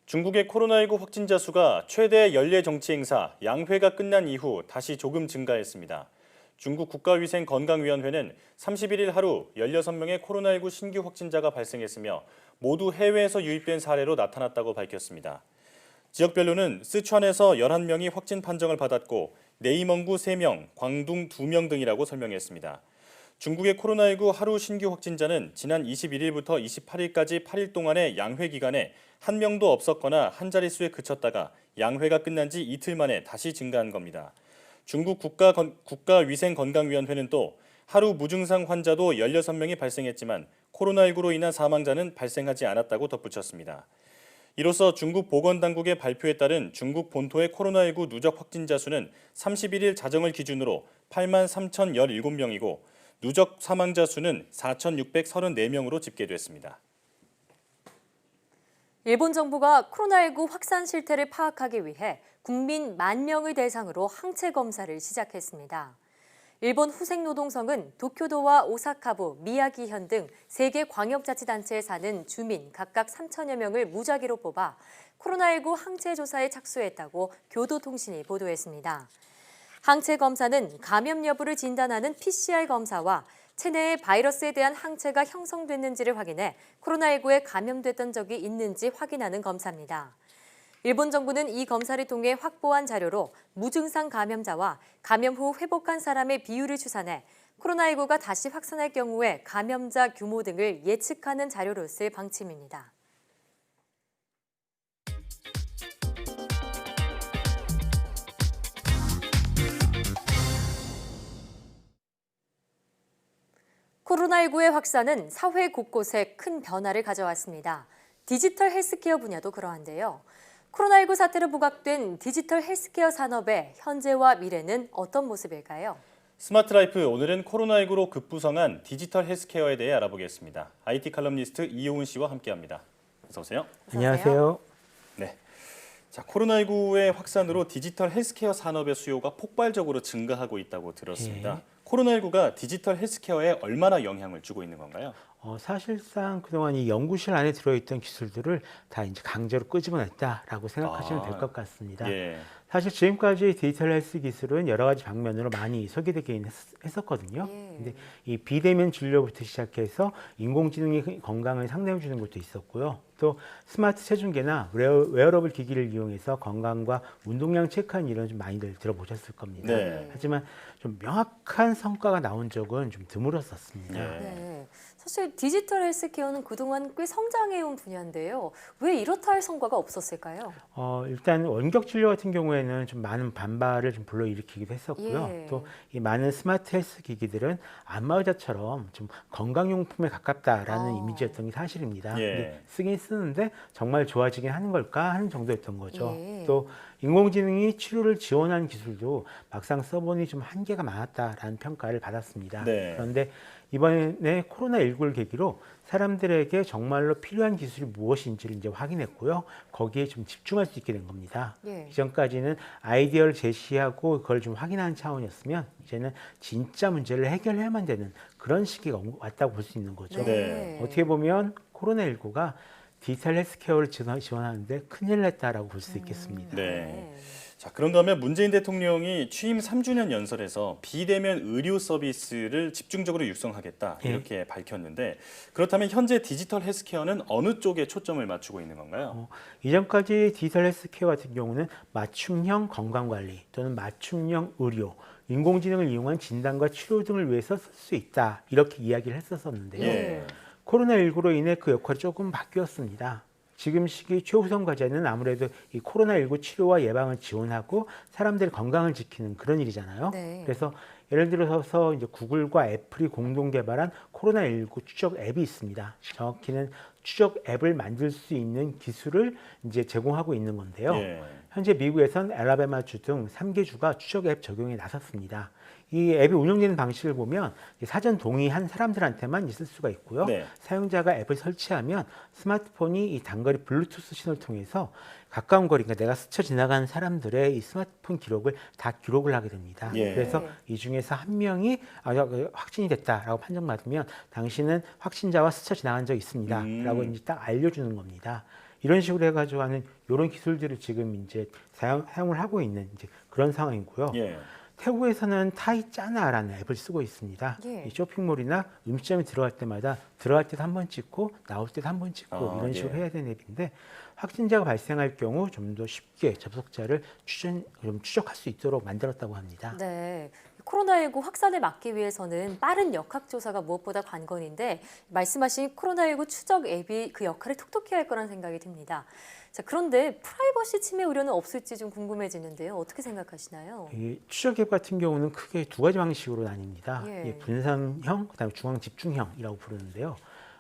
중국의 코로나19 확진자 수가 최대 연례 정치 행사 양회가 끝난 이후 다시 조금 증가했습니다. 중국 국가위생건강위원회는 31일 하루 16명의 코로나19 신규 확진자가 발생했으며 모두 해외에서 유입된 사례로 나타났다고 밝혔습니다. 지역별로는 쓰촨에서 11명이 확진 판정을 받았고 네이멍구 3명, 광둥 2명 등이라고 설명했습니다. 중국의 코로나19 하루 신규 확진자는 지난 21일부터 28일까지 8일 동안의 양회 기간에 한 명도 없었거나 한 자릿수에 그쳤다가 양회가 끝난 지 이틀 만에 다시 증가한 겁니다. 중국 국가위생건강위원회는 또 하루 무증상 환자도 16명이 발생했지만 코로나19로 인한 사망자는 발생하지 않았다고 덧붙였습니다. 이로써 중국 보건당국의 발표에 따른 중국 본토의 코로나19 누적 확진자 수는 31일 자정을 기준으로 83,017명이고 누적 사망자 수는 4,634명으로 집계됐습니다. 일본 정부가 코로나19 확산 실태를 파악하기 위해 국민 10,000명을 대상으로 항체 검사를 시작했습니다. 일본 후생노동성은 도쿄도와 오사카부, 미야기현 등 3개 광역자치단체에 사는 주민 각각 3,000여 명을 무작위로 뽑아 코로나19 항체 조사에 착수했다고 교도통신이 보도했습니다. 항체 검사는 감염 여부를 진단하는 PCR 검사와 체내에 바이러스에 대한 항체가 형성됐는지를 확인해 코로나19에 감염됐던 적이 있는지 확인하는 검사입니다. 일본 정부는 이 검사를 통해 확보한 자료로 무증상 감염자와 감염 후 회복한 사람의 비율을 추산해 코로나19가 다시 확산할 경우에 감염자 규모 등을 예측하는 자료로 쓸 방침입니다. 코로나19의 확산은 사회 곳곳에 큰 변화를 가져왔습니다. 디지털 헬스케어 분야도 그러한데요. 코로나19 사태로 부각된 디지털 헬스케어 산업의 현재와 미래는 어떤 모습일까요? 스마트 라이프, 오늘은 코로나19로 급부상한 디지털 헬스케어에 대해 알아보겠습니다. IT 칼럼니스트 이효은 씨와 함께합니다. 어서 오세요. 안녕하세요. 네. 자, 코로나19의 확산으로 디지털 헬스케어 산업의 수요가 폭발적으로 증가하고 있다고 들었습니다. 코로나19가 디지털 헬스케어에 얼마나 영향을 주고 있는 건가요? 사실상 그동안 이 연구실 안에 들어있던 기술들을 다 이제 강제로 끄집어냈다라고 생각하시면 될 것 같습니다. 예. 사실 지금까지 디지털 헬스 기술은 여러 가지 방면으로 많이 소개되긴 했었거든요. 근데 이 비대면 진료부터 시작해서 인공지능이 건강을 상담해 주는 것도 있었고요. 또 스마트 체중계나 웨어러블 기기를 이용해서 건강과 운동량 체크하는 일은 좀 많이들 들어보셨을 겁니다. 네. 하지만 좀 명확한 성과가 나온 적은 좀 드물었었습니다. 네. 사실 디지털 헬스케어는 그동안 꽤 성장해온 분야인데요. 왜 이렇다 할 성과가 없었을까요? 일단 원격 진료 같은 경우에는 좀 많은 반발을 좀 불러일으키기도 했었고요. 예. 또 이 많은 스마트 헬스 기기들은 안마의자처럼 좀 건강용품에 가깝다라는 이미지였던 게 사실입니다. 예. 근데 쓰긴 쓰는데 정말 좋아지긴 하는 걸까 하는 정도였던 거죠. 예. 또 인공지능이 치료를 지원하는 기술도 막상 써보니 좀 한계가 많았다라는 평가를 받았습니다. 네. 그런데 이번에 코로나19를 계기로 사람들에게 정말로 필요한 기술이 무엇인지를 이제 확인했고요. 거기에 좀 집중할 수 있게 된 겁니다. 예. 이전까지는 아이디어를 제시하고 그걸 좀 확인하는 차원이었으면 이제는 진짜 문제를 해결해야만 되는 그런 시기가 왔다고 볼 수 있는 거죠. 네. 어떻게 보면 코로나19가 디지털 헬스케어를 지원하는데 큰일 났다라고 볼 수 있겠습니다. 네. 자, 그런가 하면 문재인 대통령이 취임 3주년 연설에서 비대면 의료 서비스를 집중적으로 육성하겠다 이렇게 밝혔는데 그렇다면 현재 디지털 헬스케어는 어느 쪽에 초점을 맞추고 있는 건가요? 이전까지 디지털 헬스케어 같은 경우는 맞춤형 건강관리 또는 맞춤형 의료, 인공지능을 이용한 진단과 치료 등을 위해서 쓸 수 있다 이렇게 이야기를 했었는데요. 예. 코로나19로 인해 그 역할이 조금 바뀌었습니다. 지금 시기 최우선 과제는 아무래도 이 코로나19 치료와 예방을 지원하고 사람들의 건강을 지키는 그런 일이잖아요. 네. 그래서 예를 들어서 이제 구글과 애플이 공동 개발한 코로나19 추적 앱이 있습니다. 정확히는 추적 앱을 만들 수 있는 기술을 이제 제공하고 있는 건데요. 예. 현재 미국에선 알라바마주 등 3개 주가 추적 앱 적용에 나섰습니다. 이 앱이 운영되는 방식을 보면 사전 동의한 사람들한테만 있을 수가 있고요. 네. 사용자가 앱을 설치하면 스마트폰이 이 단거리 블루투스 신호를 통해서 가까운 거리, 그러니까 내가 스쳐 지나가는 사람들의 이 스마트폰 기록을 다 기록을 하게 됩니다. 예. 그래서 이 중에서 한 명이 확진이 됐다라고 판정받으면 당신은 확진자와 스쳐 지나간 적 있습니다라고 이제 딱 알려주는 겁니다. 이런 식으로 해가지고 하는 이런 기술들을 지금 이제 사용을 하고 있는 이제 그런 상황이고요. 예. 태국에서는 타이짜나라는 앱을 쓰고 있습니다. 예. 이 쇼핑몰이나 음식점에 들어갈 때마다 들어갈 때도 한 번 찍고 나올 때도 한 번 찍고 이런 식으로 해야 되는 앱인데 확진자가 발생할 경우 좀 더 쉽게 접속자를 추적할 수 있도록 만들었다고 합니다. 네. 코로나19 확산을 막기 위해서는 빠른 역학조사가 무엇보다 관건인데 말씀하신 코로나19 추적 앱이 그 역할을 톡톡히 할 거란 생각이 듭니다. 자, 그런데 프라이버시 침해 우려는 없을지 좀 궁금해지는데요. 어떻게 생각하시나요? 이 추적 앱 같은 경우는 크게 두 가지 방식으로 나뉩니다. 예. 분산형, 그다음에 중앙 집중형이라고 부르는데요.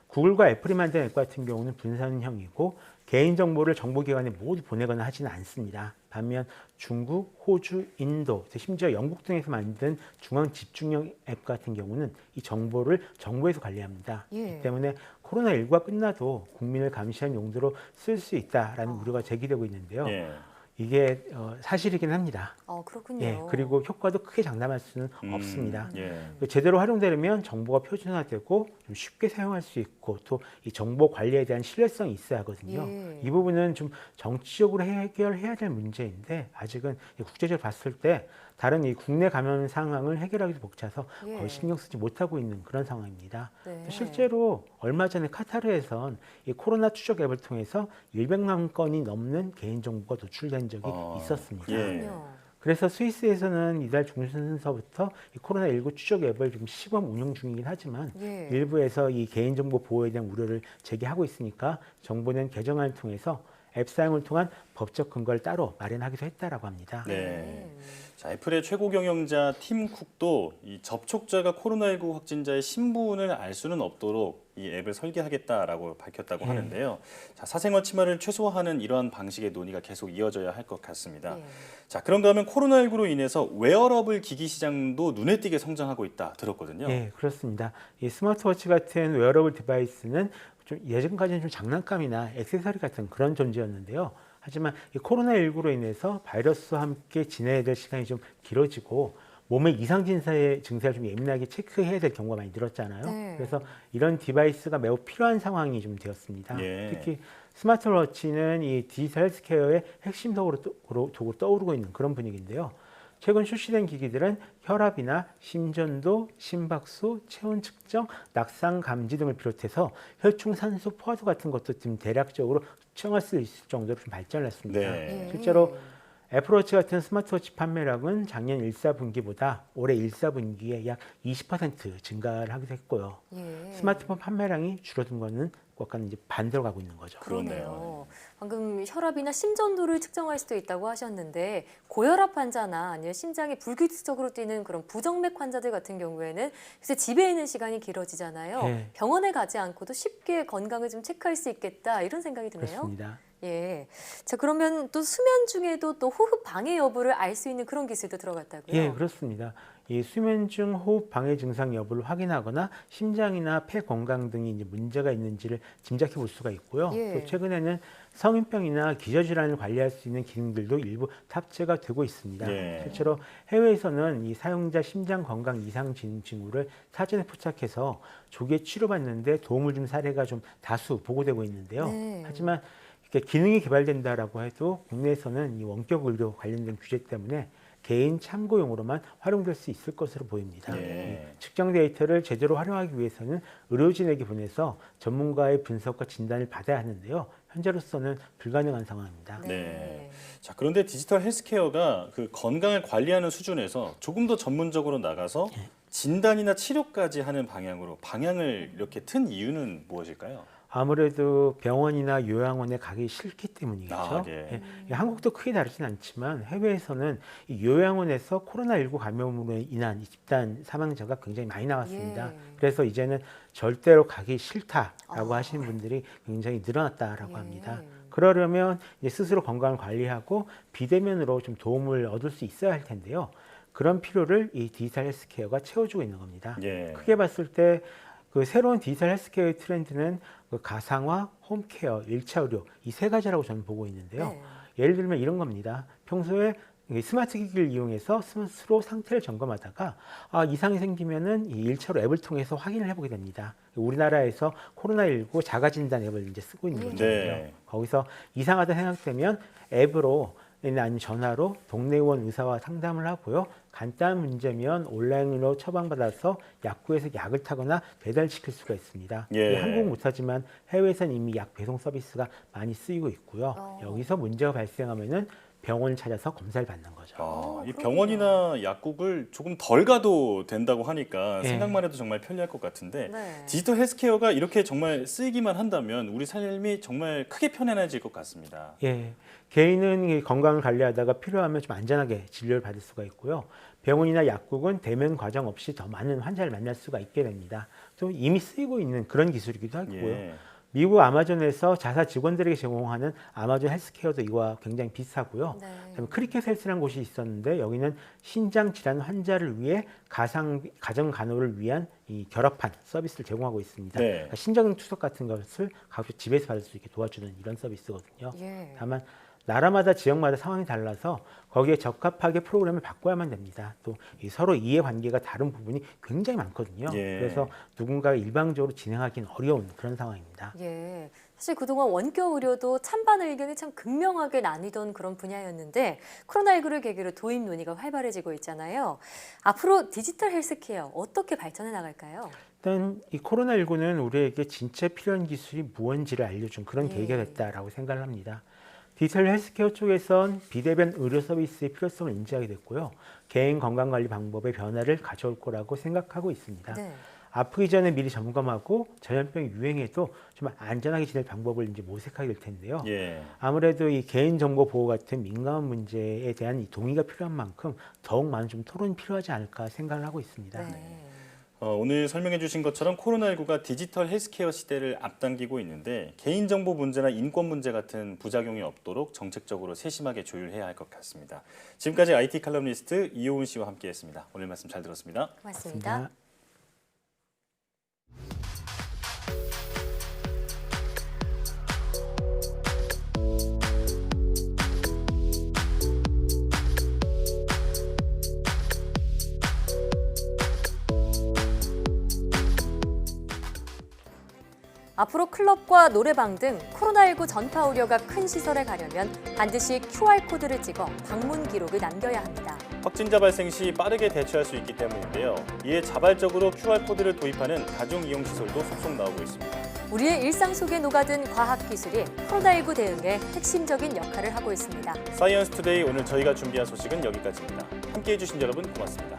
구글과 애플이 만든 앱 같은 경우는 분산형이고 개인정보를 정보기관에 모두 보내거나 하지는 않습니다. 반면 중국, 호주, 인도, 심지어 영국 등에서 만든 중앙 집중형 앱 같은 경우는 이 정보를 정부에서 관리합니다. 예. 이 때문에 코로나19가 끝나도 국민을 감시한 용도로 쓸 수 있다라는 우려가 제기되고 있는데요. 예. 이게 사실이긴 합니다. 그렇군요. 예, 그리고 효과도 크게 장담할 수는 없습니다. 예. 제대로 활용되려면 정보가 표준화되고 좀 쉽게 사용할 수 있고 또 이 정보 관리에 대한 신뢰성이 있어야 하거든요. 예. 이 부분은 좀 정치적으로 해결해야 될 문제인데 아직은 국제적으로 봤을 때 다른 이 국내 감염 상황을 해결하기도 벅차서 예. 거의 신경 쓰지 못하고 있는 그런 상황입니다. 네. 실제로 얼마 전에 카타르에선 이 코로나 추적 앱을 통해서 100만 건이 넘는 개인정보가 노출된 적이 있었습니다. 예. 그래서 스위스에서는 이달 중순서부터 이 코로나19 추적 앱을 좀 시범 운영 중이긴 하지만 예. 일부에서 이 개인정보 보호에 대한 우려를 제기하고 있으니까 정부는 개정안을 통해서 앱 사용을 통한 법적 근거를 따로 마련하기도 했다라고 합니다. 네. 자, 애플의 최고 경영자 팀 쿡도 이 접촉자가 코로나19 확진자의 신분을 알 수는 없도록 이 앱을 설계하겠다라고 밝혔다고 하는데요. 자, 사생활 침해를 최소화하는 이러한 방식의 논의가 계속 이어져야 할 것 같습니다. 자, 그런가 하면 코로나19로 인해서 웨어러블 기기 시장도 눈에 띄게 성장하고 있다 들었거든요. 네, 그렇습니다. 이 스마트워치 같은 웨어러블 디바이스는 좀 예전까지는 좀 장난감이나 액세서리 같은 그런 존재였는데요. 하지만 이 코로나19로 인해서 바이러스와 함께 지내야 될 시간이 좀 길어지고 몸의 이상 증세를 좀 예민하게 체크해야 될 경우가 많이 늘었잖아요. 네. 그래서 이런 디바이스가 매우 필요한 상황이 좀 되었습니다. 예. 특히 스마트워치는 이 디지털 헬스케어의 핵심 도구로 떠오르고 있는 그런 분위기인데요. 최근 출시된 기기들은 혈압이나 심전도, 심박수, 체온 측정, 낙상 감지 등을 비롯해서 혈중 산소 포화도 같은 것도 좀 대략적으로 측정할 수 있을 정도로 좀 발전을 했습니다. 네. 실제로 애플워치 같은 스마트워치 판매량은 작년 1사분기보다 올해 1사분기에 약 20% 증가를 하기도 했고요. 예. 스마트폰 판매량이 줄어든 거는 약간 이제 반대로 가고 있는 거죠. 그러네요. 방금 혈압이나 심전도를 측정할 수도 있다고 하셨는데 고혈압 환자나 아니면 심장이 불규칙적으로 뛰는 그런 부정맥 환자들 같은 경우에는 요새 집에 있는 시간이 길어지잖아요. 네. 병원에 가지 않고도 쉽게 건강을 좀 체크할 수 있겠다 이런 생각이 드네요. 그렇습니다. 예. 자, 그러면 또 수면 중에도 또 호흡 방해 여부를 알 수 있는 그런 기술도 들어갔다고요? 예, 그렇습니다. 이 수면 중 호흡 방해 증상 여부를 확인하거나 심장이나 폐 건강 등이 이제 문제가 있는지를 짐작해 볼 수가 있고요. 예. 또 최근에는 성인병이나 기저질환을 관리할 수 있는 기능들도 일부 탑재가 되고 있습니다. 예. 실제로 해외에서는 이 사용자 심장 건강 이상 징후를 사전에 포착해서 조기에 치료받는데 도움을 준 사례가 좀 다수 보고되고 있는데요. 네. 하지만 이렇게 기능이 개발된다라고 해도 국내에서는 이 원격 의료 관련된 규제 때문에 개인 참고용으로만 활용될 수 있을 것으로 보입니다. 예. 이 측정 데이터를 제대로 활용하기 위해서는 의료진에게 보내서 전문가의 분석과 진단을 받아야 하는데요. 현재로서는 불가능한 상황입니다. 네. 자, 그런데 디지털 헬스케어가 그 건강을 관리하는 수준에서 조금 더 전문적으로 나가서 진단이나 치료까지 하는 방향으로 방향을 이렇게 튼 이유는 무엇일까요? 아무래도 병원이나 요양원에 가기 싫기 때문이겠죠. 아, 예. 예, 한국도 크게 다르진 않지만 해외에서는 이 요양원에서 코로나19 감염으로 인한 이 집단 사망자가 굉장히 많이 나왔습니다. 예. 그래서 이제는 절대로 가기 싫다라고 하시는 분들이 굉장히 늘어났다라고 합니다. 그러려면 이제 스스로 건강을 관리하고 비대면으로 좀 도움을 얻을 수 있어야 할 텐데요. 그런 필요를 이 디지털 헬스케어가 채워주고 있는 겁니다. 예. 크게 봤을 때 그 새로운 디지털 헬스케어의 트렌드는 그 가상화, 홈케어, 1차 의료 이 세 가지라고 저는 보고 있는데요. 네. 예를 들면 이런 겁니다. 평소에 스마트 기기를 이용해서 스스로 상태를 점검하다가 이상이 생기면은 이 1차로 앱을 통해서 확인을 해보게 됩니다. 우리나라에서 코로나19 자가진단 앱을 이제 쓰고 있는 거죠. 네. 거기서 이상하다 생각되면 앱으로 아니면 전화로 동네 의원 의사와 상담을 하고요. 간단한 문제면 온라인으로 처방받아서 약국에서 약을 타거나 배달시킬 수가 있습니다. 예. 한국 못하지만 해외에서는 이미 약 배송 서비스가 많이 쓰이고 있고요. 여기서 문제가 발생하면은 병원을 찾아서 검사를 받는 거죠. 이 병원이나 약국을 조금 덜 가도 된다고 하니까 예. 생각만 해도 정말 편리할 것 같은데 네. 디지털 헬스케어가 이렇게 정말 쓰이기만 한다면 우리 삶이 정말 크게 편안해질 것 같습니다. 예, 개인은 이 건강을 관리하다가 필요하면 좀 안전하게 진료를 받을 수가 있고요. 병원이나 약국은 대면 과정 없이 더 많은 환자를 만날 수가 있게 됩니다. 또 이미 쓰이고 있는 그런 기술이기도 하고요. 예. 미국 아마존에서 자사 직원들에게 제공하는 아마존 헬스케어도 이거와 굉장히 비슷하고요. 그다음에 크리켓 헬스라는 곳이 있었는데 여기는 신장 질환 환자를 위해 가정 간호를 위한 이 결합한 서비스를 제공하고 있습니다. 네. 그러니까 신장 투석 같은 것을 가볍게 집에서 받을 수 있게 도와주는 이런 서비스거든요. 예. 다만 나라마다 지역마다 상황이 달라서 거기에 적합하게 프로그램을 바꿔야만 됩니다. 또 이 서로 이해관계가 다른 부분이 굉장히 많거든요. 예. 그래서 누군가가 일방적으로 진행하기는 어려운 그런 상황입니다. 예. 사실 그동안 원격 의료도 찬반 의견이 참 극명하게 나뉘던 그런 분야였는데 코로나19를 계기로 도입 논의가 활발해지고 있잖아요. 앞으로 디지털 헬스케어 어떻게 발전해 나갈까요? 일단 이 코로나19는 우리에게 진짜 필요한 기술이 무엇인지를 알려준 그런 계기가 됐다라고 생각을 합니다. 디지털 헬스케어 쪽에선 비대면 의료 서비스의 필요성을 인지하게 됐고요. 개인 건강관리 방법의 변화를 가져올 거라고 생각하고 있습니다. 네. 아프기 전에 미리 점검하고 전염병이 유행해도 좀 안전하게 지낼 방법을 이제 모색하게 될 텐데요. 예. 아무래도 이 개인정보 보호 같은 민감한 문제에 대한 이 동의가 필요한 만큼 더욱 많은 좀 토론이 필요하지 않을까 생각을 하고 있습니다. 오늘 설명해 주신 것처럼 코로나19가 디지털 헬스케어 시대를 앞당기고 있는데 개인정보 문제나 인권 문제 같은 부작용이 없도록 정책적으로 세심하게 조율해야 할 것 같습니다. 지금까지 IT 칼럼니스트 이효은 씨와 함께했습니다. 오늘 말씀 잘 들었습니다. 고맙습니다. 앞으로 클럽과 노래방 등 코로나19 전파 우려가 큰 시설에 가려면 반드시 QR코드를 찍어 방문 기록을 남겨야 합니다. 확진자 발생 시 빠르게 대처할 수 있기 때문인데요. 이에 자발적으로 QR코드를 도입하는 다중이용시설도 속속 나오고 있습니다. 우리의 일상 속에 녹아든 과학기술이 코로나19 대응에 핵심적인 역할을 하고 있습니다. 사이언스 투데이 오늘 저희가 준비한 소식은 여기까지입니다. 함께해 주신 여러분 고맙습니다.